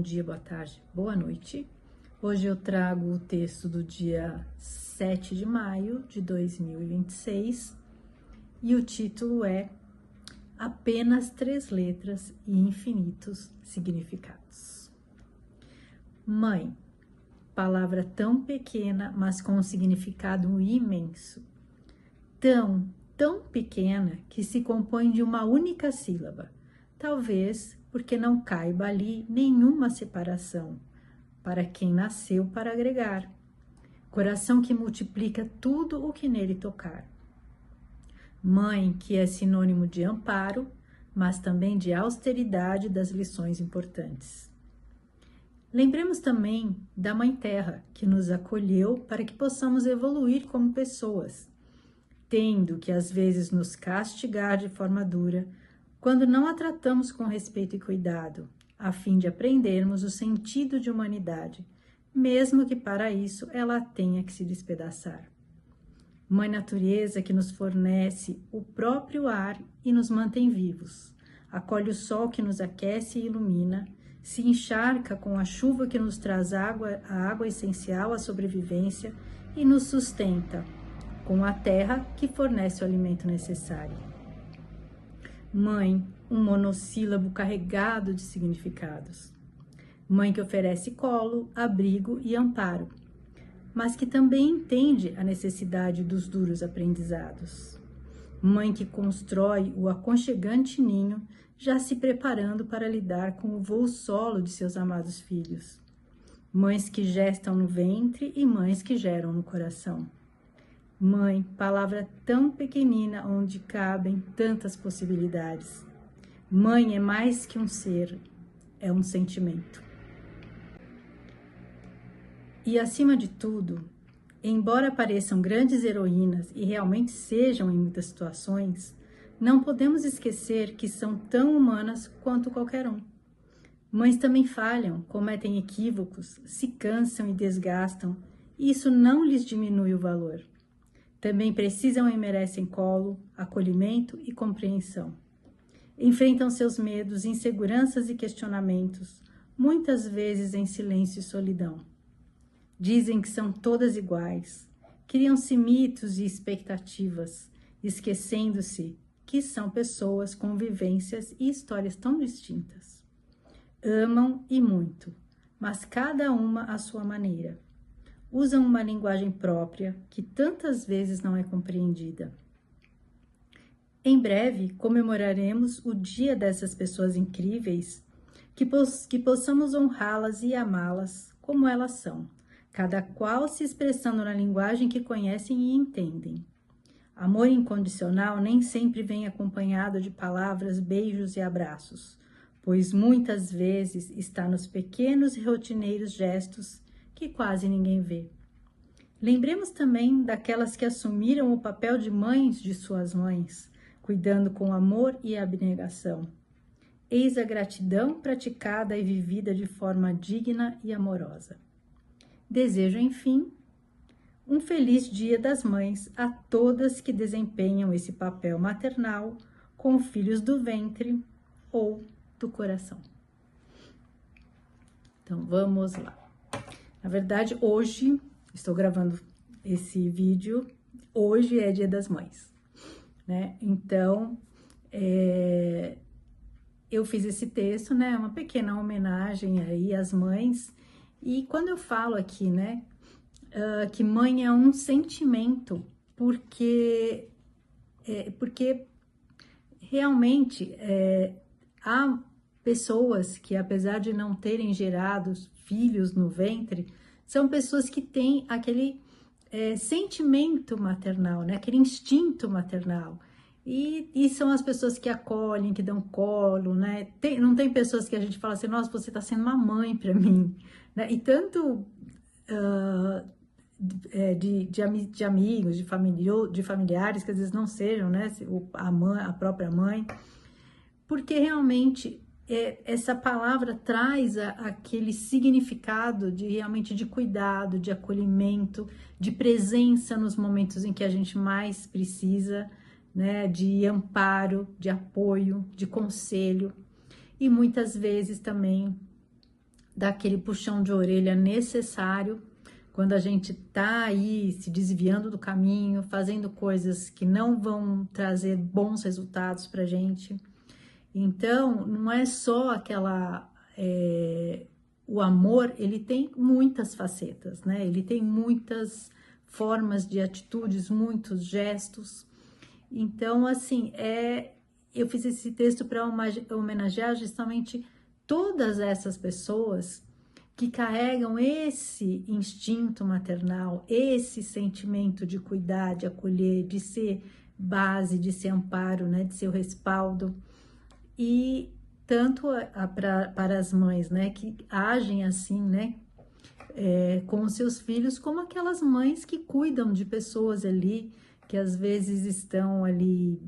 bom dia, boa tarde, boa noite. Hoje eu trago o texto do dia 7 de maio de 2026 e o título é Apenas 3 letras e infinitos significados. Mãe, palavra tão pequena, mas com um significado imenso. Tão pequena que se compõe de uma única sílaba, talvez porque não caiba ali nenhuma separação, para quem nasceu para agregar, coração que multiplica tudo o que nele tocar. Mãe, que é sinônimo de amparo, mas também de austeridade das lições importantes. Lembremos também da Mãe Terra, que nos acolheu para que possamos evoluir como pessoas, tendo que às vezes nos castigar de forma dura, quando não a tratamos com respeito e cuidado, a fim de aprendermos o sentido de humanidade, mesmo que para isso ela tenha que se despedaçar. Mãe Natureza que nos fornece o próprio ar e nos mantém vivos, acolhe o sol que nos aquece e ilumina, se encharca com a chuva que nos traz a água essencial à sobrevivência e nos sustenta com a terra que fornece o alimento necessário. Mãe, um monossílabo carregado de significados. Mãe que oferece colo, abrigo e amparo, mas que também entende a necessidade dos duros aprendizados. Mãe que constrói o aconchegante ninho, já se preparando para lidar com o voo solo de seus amados filhos. Mães que gestam no ventre e mães que geram no coração. Mãe, palavra tão pequenina onde cabem tantas possibilidades. Mãe é mais que um ser, é um sentimento. E acima de tudo, embora pareçam grandes heroínas e realmente sejam em muitas situações, não podemos esquecer que são tão humanas quanto qualquer um. Mães também falham, cometem equívocos, se cansam e desgastam, e isso não lhes diminui o valor. Também precisam e merecem colo, acolhimento e compreensão. Enfrentam seus medos, inseguranças e questionamentos, muitas vezes em silêncio e solidão. Dizem que são todas iguais, criam-se mitos e expectativas, esquecendo-se que são pessoas com vivências e histórias tão distintas. Amam e muito, mas cada uma à sua maneira. Usam uma linguagem própria que tantas vezes não é compreendida. Em breve comemoraremos o dia dessas pessoas incríveis, que possamos honrá-las e amá-las como elas são, cada qual se expressando na linguagem que conhecem e entendem. Amor incondicional nem sempre vem acompanhado de palavras, beijos e abraços, pois muitas vezes está nos pequenos e rotineiros gestos que quase ninguém vê. Lembremos também daquelas que assumiram o papel de mães de suas mães, cuidando com amor e abnegação. Eis a gratidão praticada e vivida de forma digna e amorosa. Desejo, enfim, um feliz Dia das Mães a todas que desempenham esse papel maternal com filhos do ventre ou do coração. Então, vamos lá. Na verdade, hoje, estou gravando esse vídeo, hoje é Dia das Mães, né? Então, eu fiz esse texto, né? Uma pequena homenagem aí às mães. E quando eu falo aqui, né? Que mãe é um sentimento, porque realmente há pessoas que, apesar de não terem gerado filhos no ventre, são pessoas que têm aquele sentimento maternal, né? Aquele instinto maternal. E são as pessoas que acolhem, que dão colo, né? Não tem pessoas que a gente fala assim, nossa, você está sendo uma mãe para mim, né? E tanto de amigos, de familiares que às vezes não sejam, né? A própria mãe, porque realmente essa palavra traz aquele significado de realmente de cuidado, de acolhimento, de presença nos momentos em que a gente mais precisa, né, de amparo, de apoio, de conselho, e muitas vezes também dar aquele puxão de orelha necessário quando a gente tá aí se desviando do caminho, fazendo coisas que não vão trazer bons resultados pra gente. Então, não é só aquela... o amor, ele tem muitas facetas, né? Ele tem muitas formas de atitudes, muitos gestos. Então, assim, eu fiz esse texto para homenagear justamente todas essas pessoas que carregam esse instinto maternal, esse sentimento de cuidar, de acolher, de ser base, de ser amparo, né, de ser o respaldo. E tanto para as mães, né, que agem assim, né, com os seus filhos, como aquelas mães que cuidam de pessoas ali, que às vezes estão ali,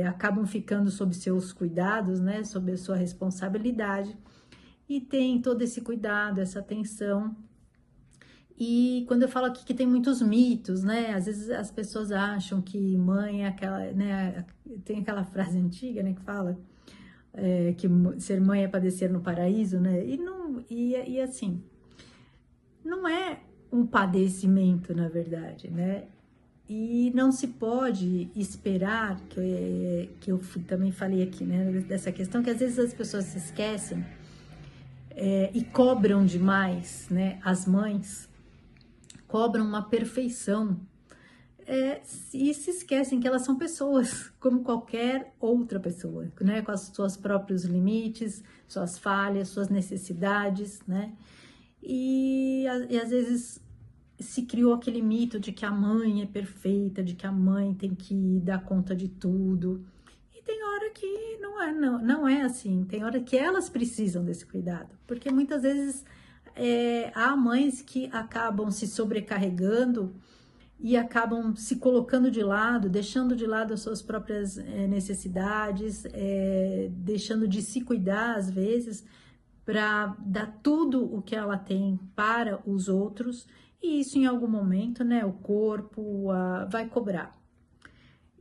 acabam ficando sob seus cuidados, né, sob a sua responsabilidade, e tem todo esse cuidado, essa atenção. E quando eu falo aqui que tem muitos mitos, né, às vezes as pessoas acham que mãe é aquela, né, tem aquela frase antiga, né, que fala que ser mãe é padecer no paraíso, né, e assim, não é um padecimento, na verdade, né? E não se pode esperar, que eu também falei aqui, né, dessa questão, que às vezes as pessoas se esquecem e cobram demais, né? As mães cobram uma perfeição e se esquecem que elas são pessoas, como qualquer outra pessoa, né? Com os seus próprios limites, suas falhas, suas necessidades, né? E às vezes se criou aquele mito de que a mãe é perfeita, de que a mãe tem que dar conta de tudo. E tem hora que não é assim, tem hora que elas precisam desse cuidado, porque muitas vezes há mães que acabam se sobrecarregando e acabam se colocando de lado, deixando de lado as suas próprias necessidades, deixando de se cuidar às vezes, para dar tudo o que ela tem para os outros, e isso em algum momento, né, o corpo vai cobrar.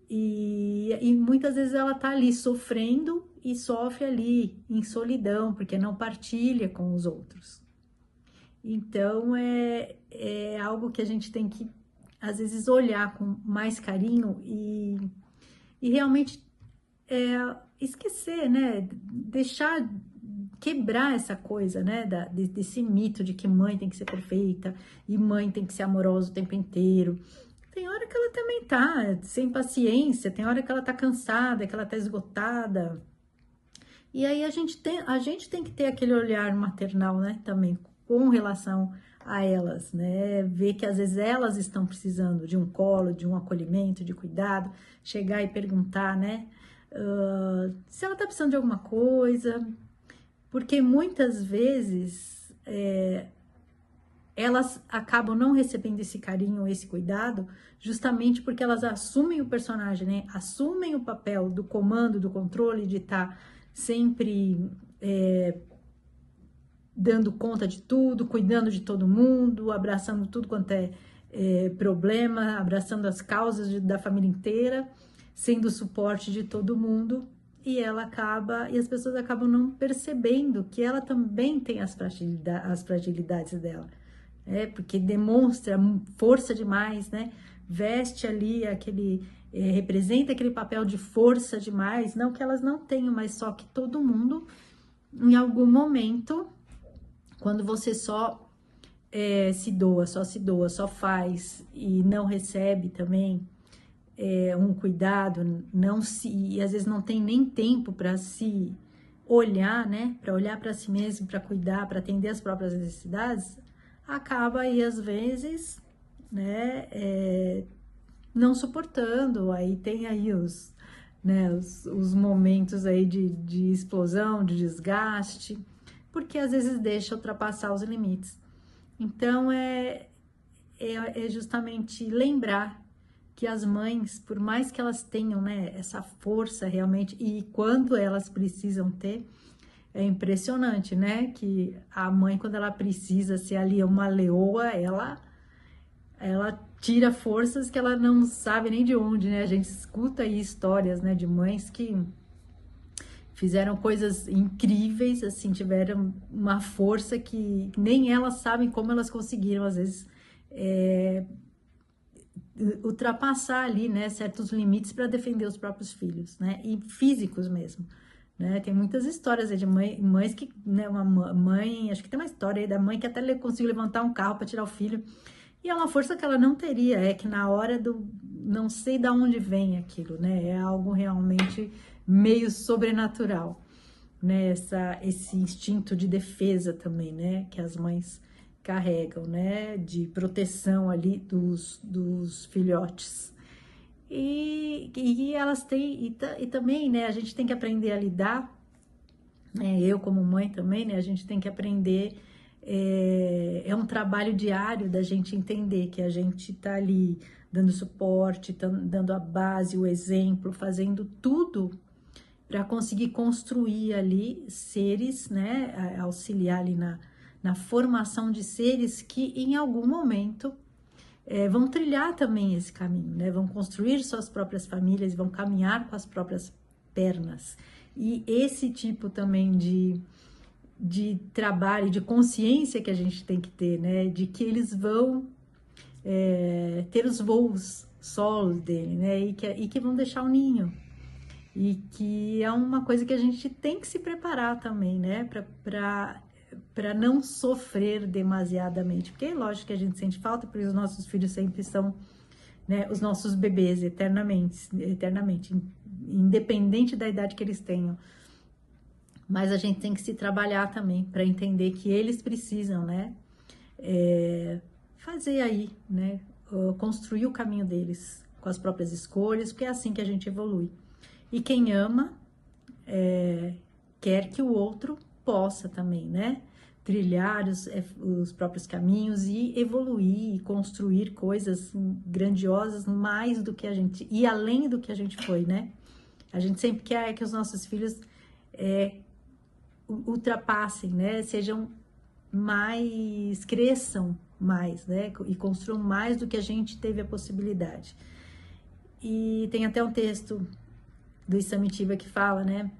E muitas vezes ela tá ali sofrendo e sofre ali em solidão, porque não partilha com os outros. Então é algo que a gente tem que, às vezes, olhar com mais carinho e realmente esquecer, né, deixar quebrar essa coisa, né, desse mito de que mãe tem que ser perfeita e mãe tem que ser amorosa o tempo inteiro. Tem hora que ela também tá sem paciência, tem hora que ela tá cansada, que ela tá esgotada. E aí a gente tem que ter aquele olhar maternal, né, também, com relação a elas, né, ver que às vezes elas estão precisando de um colo, de um acolhimento, de cuidado, chegar e perguntar, né, se ela tá precisando de alguma coisa, porque muitas vezes elas acabam não recebendo esse carinho, esse cuidado, justamente porque elas assumem o personagem, né? Assumem o papel do comando, do controle, de estar sempre dando conta de tudo, cuidando de todo mundo, abraçando tudo quanto problema, abraçando as causas da família inteira, sendo o suporte de todo mundo. E as pessoas acabam não percebendo que ela também tem as fragilidades dela, porque demonstra força demais, né? Veste ali representa aquele papel de força demais, não que elas não tenham, mas só que todo mundo, em algum momento, quando você só se doa, só faz e não recebe também um cuidado, e às vezes não tem nem tempo para se olhar, né? Para olhar para si mesmo, para cuidar, para atender as próprias necessidades, acaba aí às vezes, né? Não suportando. Aí tem aí os momentos aí de explosão, de desgaste, porque às vezes deixa ultrapassar os limites. Então é justamente lembrar que as mães, por mais que elas tenham, né, essa força realmente, e quando elas precisam ter, é impressionante, né, que a mãe, quando ela precisa ser ali uma leoa, ela tira forças que ela não sabe nem de onde, né, a gente escuta aí histórias, né, de mães que fizeram coisas incríveis, assim, tiveram uma força que nem elas sabem como elas conseguiram, às vezes, ultrapassar ali, né, certos limites para defender os próprios filhos, né, e físicos mesmo, né, tem muitas histórias aí de mães que, né, uma mãe, acho que tem uma história aí da mãe que até conseguiu levantar um carro para tirar o filho, e é uma força que ela não teria, é que na hora do, não sei de onde vem aquilo, né, é algo realmente meio sobrenatural, né, esse instinto de defesa também, né, que as mães carregam, né, de proteção ali dos filhotes. E elas têm, e também, né, a gente tem que aprender a lidar, né, eu como mãe também, né, a gente tem que aprender, é um trabalho diário da gente entender que a gente tá ali dando suporte, dando a base, o exemplo, fazendo tudo para conseguir construir ali seres, né, auxiliar ali na formação de seres que em algum momento vão trilhar também esse caminho, né, vão construir suas próprias famílias, vão caminhar com as próprias pernas. E esse tipo também de trabalho, de consciência que a gente tem que ter, né, de que eles vão ter os voos solos dele, né, e que vão deixar o ninho. E que é uma coisa que a gente tem que se preparar também, né? Para não sofrer demasiadamente. Porque é lógico que a gente sente falta, porque os nossos filhos sempre são, né, os nossos bebês eternamente, independente da idade que eles tenham. Mas a gente tem que se trabalhar também para entender que eles precisam, né? Fazer aí, né? Construir o caminho deles com as próprias escolhas, porque é assim que a gente evolui. E quem ama, quer que o outro possa também, né? Trilhar os próprios caminhos e evoluir e construir coisas grandiosas mais do que a gente, e além do que a gente foi, né? A gente sempre quer que os nossos filhos ultrapassem, né? Sejam mais, cresçam mais, né? E construam mais do que a gente teve a possibilidade. E tem até um texto do Isamitiva que fala, né,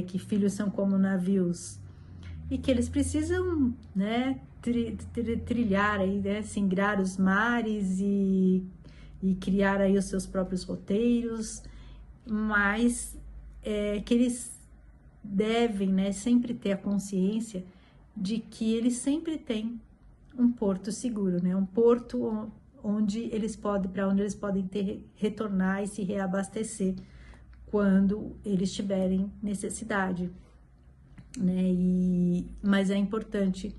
que filhos são como navios e que eles precisam, né, trilhar aí, né, singrar os mares e criar aí os seus próprios roteiros, mas que eles devem, né, sempre ter a consciência de que eles sempre têm um porto seguro, né, um porto onde eles podem, para onde eles podem retornar e se reabastecer quando eles tiverem necessidade, né? Mas é importante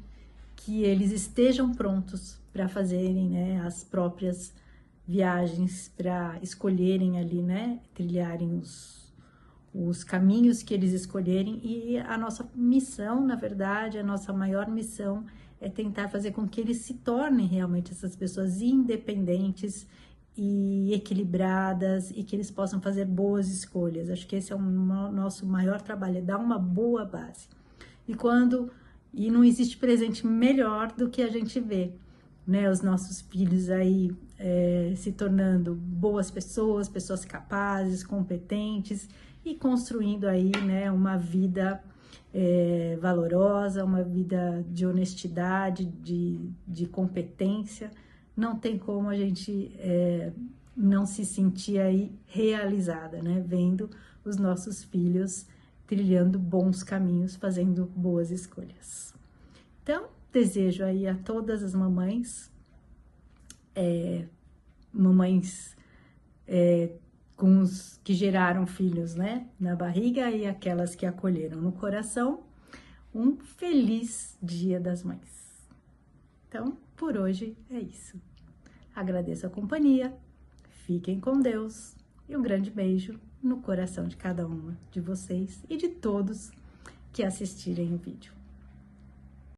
que eles estejam prontos para fazerem, né, as próprias viagens, para escolherem ali, né, trilharem os caminhos que eles escolherem. E a nossa missão, na verdade, a nossa maior missão é tentar fazer com que eles se tornem realmente essas pessoas independentes e equilibradas e que eles possam fazer boas escolhas. Acho que esse é o nosso maior trabalho, é dar uma boa base. E não existe presente melhor do que a gente vê, né, os nossos filhos aí se tornando boas pessoas, pessoas capazes, competentes e construindo aí, né, uma vida valorosa, uma vida de honestidade, de competência. Não tem como a gente não se sentir aí realizada, né? Vendo os nossos filhos trilhando bons caminhos, fazendo boas escolhas. Então, desejo aí a todas as mamães, com os que geraram filhos, né, na barriga e aquelas que acolheram no coração, um feliz Dia das Mães. Então, por hoje é isso. Agradeço a companhia, fiquem com Deus e um grande beijo no coração de cada uma de vocês e de todos que assistirem o vídeo.